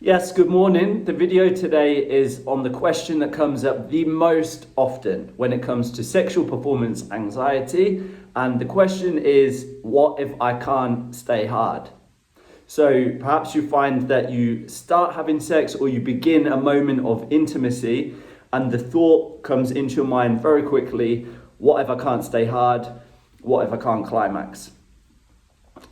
Yes, good morning. The video today is on the question that comes up the most often when it comes to sexual performance anxiety. And the question is, what if I can't stay hard? So perhaps you find that you start having sex or you begin a moment of intimacy and the thought comes into your mind very quickly, what if I can't stay hard? What if I can't climax?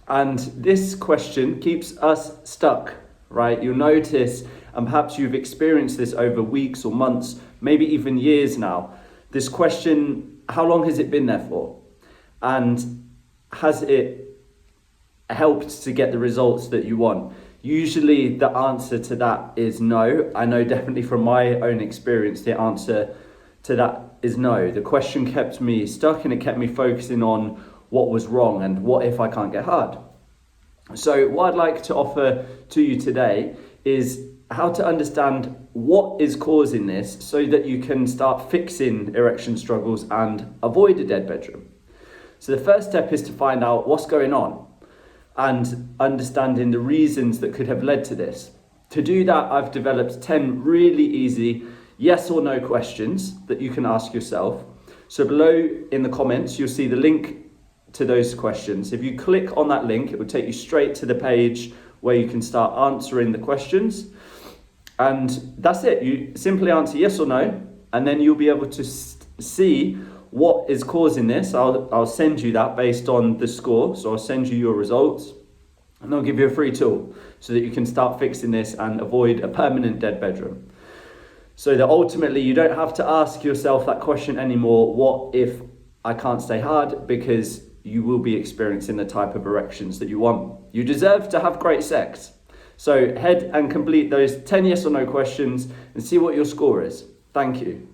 And this question keeps us stuck, right? You'll notice, and perhaps you've experienced this over weeks or months, maybe even years now. This question, how long has it been there for? And has it helped to get the results that you want? Usually the answer to that is no. I know definitely from my own experience, the answer to that is no. The question kept me stuck and it kept me focusing on what was wrong and what if I can't get hard. So what I'd like to offer to you today is how to understand what is causing this so that you can start fixing erection struggles and avoid a dead bedroom. So the first step is to find out what's going on and understanding the reasons that could have led to this. To do that, I've developed 10 really easy yes or no questions that you can ask yourself. So below in the comments, you'll see the link to those questions. If you click on that link, it will take you straight to the page where you can start answering the questions. And that's it. You simply answer yes or no, and then you'll be able to see what is causing this. I'll send you that based on the score. So I'll send you your results and I'll give you a free tool so that you can start fixing this and avoid a permanent dead bedroom. So that ultimately you don't have to ask yourself that question anymore, what if I can't stay hard? Because you will be experiencing the type of erections that you want. You deserve to have great sex. So head and complete those 10 yes or no questions and see what your score is. Thank you.